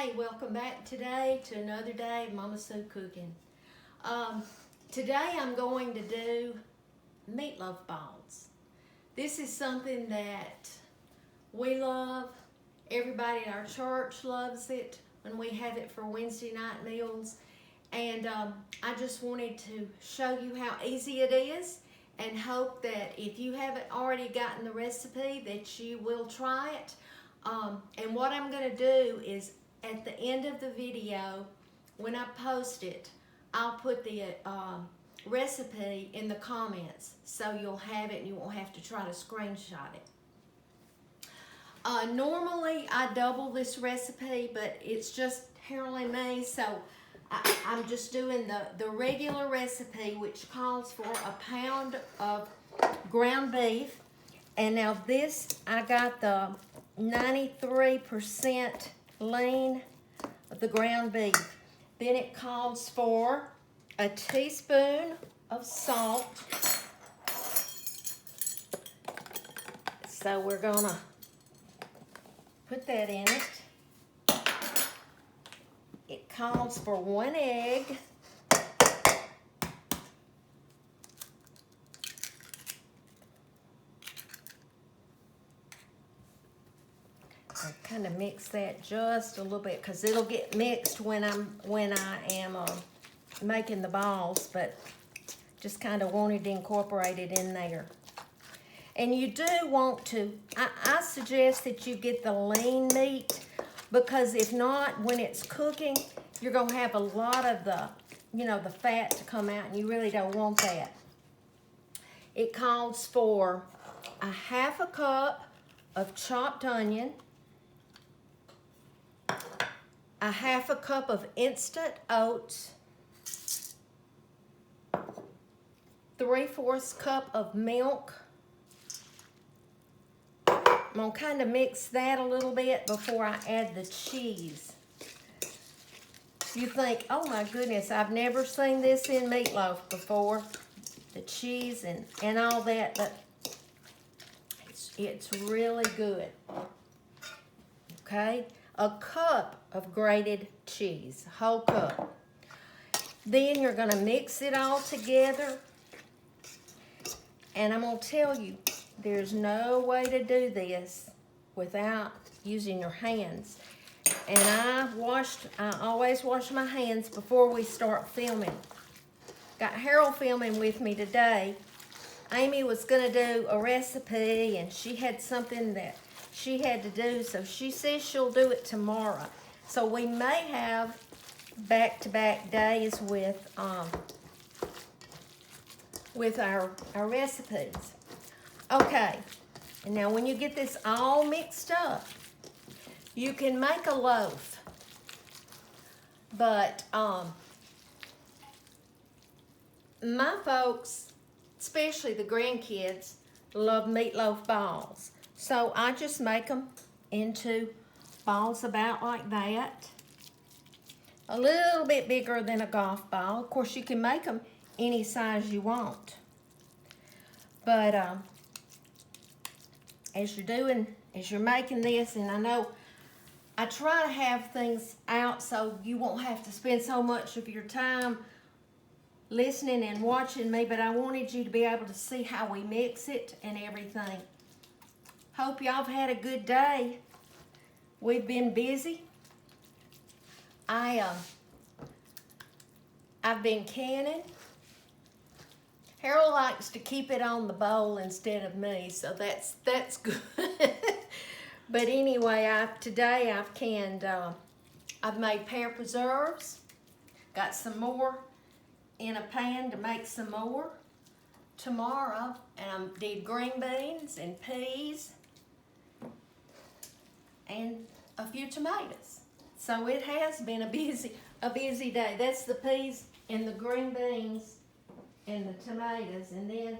Hey, welcome back today to another day of Mama Sue cooking. Today I'm going to do meatloaf balls. This is something that we love. Everybody at our church loves it when we have it for Wednesday night meals. And I just wanted to show you how easy it is and hope that if you haven't already gotten the recipe that you will try it. And what I'm going to do is at the end of the video, when I post it, I'll put the recipe in the comments so you'll have it and you won't have to try to screenshot it. Normally I double this recipe, but it's just Harold and me, so I'm just doing the regular recipe, which calls for a pound of ground beef. And now this, I got the 93% lean of the ground beef. Then it calls for a teaspoon of salt. So we're gonna put that in it. It calls for 1 egg. Kind of mix that just a little bit because it'll get mixed when I am making the balls, but just kind of wanted to incorporate it in there. And you do want to, I suggest that you get the lean meat, because if not, when it's cooking, you're going to have a lot of the, the fat to come out, and you really don't want that. It calls for a 1/2 cup of chopped onion, a 1/2 cup of instant oats, 3/4 cup of milk. I'm gonna kind of mix that a little bit before I add the cheese. You think, oh my goodness, I've never seen this in meatloaf before. The cheese and all that, but it's really good. Okay, a cup of grated cheese, whole cup. Then you're gonna mix it all together. And I'm gonna tell you, there's no way to do this without using your hands. And I always wash my hands before we start filming. Got Harold filming with me today. Amy was gonna do a recipe and she had something that she had to do, so she says she'll do it tomorrow. So we may have back-to-back days with our recipes. Okay, and now when you get this all mixed up, you can make a loaf, but my folks, especially the grandkids, love meatloaf balls. So I just make them into balls about like that. A little bit bigger than a golf ball. Of course, you can make them any size you want. But as you're making this, and I know I try to have things out so you won't have to spend so much of your time listening and watching me, but I wanted you to be able to see how we mix it and everything. Hope y'all have had a good day. We've been busy. I've been canning. Harold likes to keep it on the bowl instead of me, so that's good. But anyway, today I've canned. I've made pear preserves. Got some more in a pan to make some more tomorrow, and I did green beans and peas and a few tomatoes. So it has been a busy day. That's the peas and the green beans and the tomatoes. And then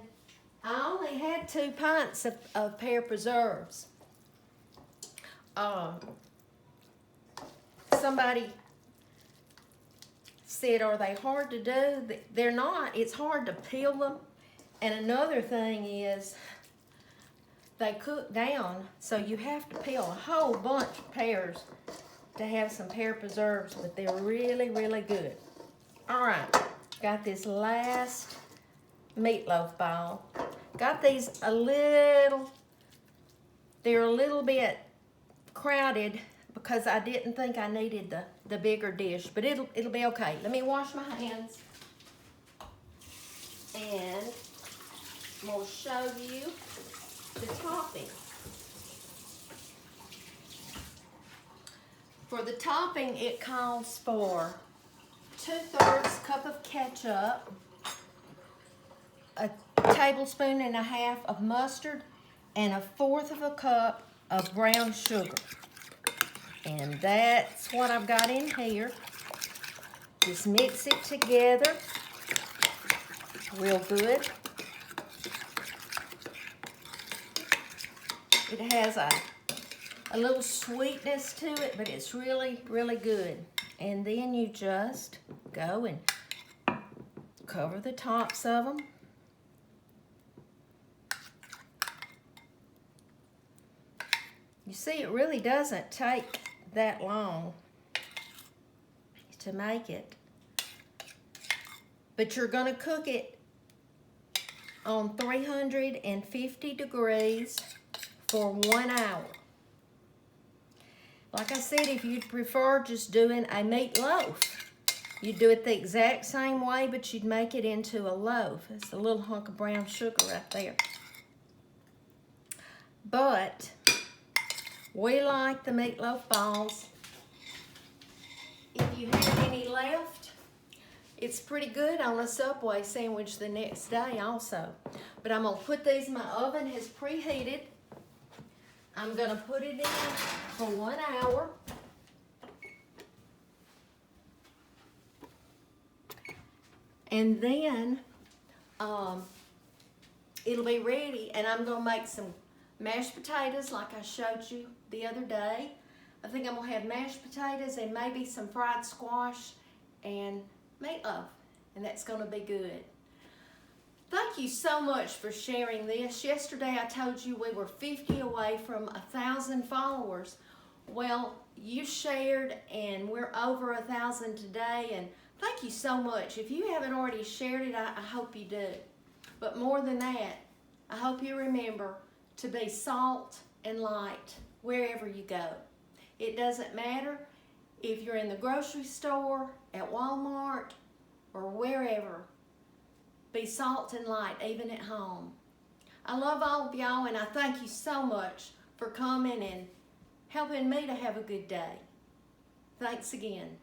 I only had 2 pints of pear preserves. Somebody said, are they hard to do? They're not. It's hard to peel them. And another thing is, they cook down, so you have to peel a whole bunch of pears to have some pear preserves, but they're really, really good. All right, got this last meatloaf ball. Got these they're a little bit crowded because I didn't think I needed the bigger dish, but it'll be okay. Let me wash my hands, and I'm gonna show you the topping. For the topping, it calls for 2/3 cup of ketchup, a tablespoon and a half of mustard, and 1/4 of a cup of brown sugar. And that's what I've got in here. Just mix it together real good. It has a little sweetness to it, but it's really, really good. And then you just go and cover the tops of them. You see, it really doesn't take that long to make it. But you're going to cook it on 350 degrees for 1 hour. Like I said, if you'd prefer just doing a meatloaf, you'd do it the exact same way, but you'd make it into a loaf. It's a little hunk of brown sugar right there. But we like the meatloaf balls. If you have any left, it's pretty good on a Subway sandwich the next day also. But I'm gonna put these, my oven has preheated. I'm gonna put it in for 1 hour. And then it'll be ready, and I'm gonna make some mashed potatoes like I showed you the other day. I think I'm gonna have mashed potatoes and maybe some fried squash and meatloaf, and that's gonna be good. Thank you so much for sharing this. Yesterday I told you we were 50 away from 1,000 followers. Well, you shared and we're over 1,000 today, and thank you so much. If you haven't already shared it, I hope you do. But more than that, I hope you remember to be salt and light wherever you go. It doesn't matter if you're in the grocery store, at Walmart, or wherever. Be salt and light, even at home. I love all of y'all, and I thank you so much for coming and helping me to have a good day. Thanks again.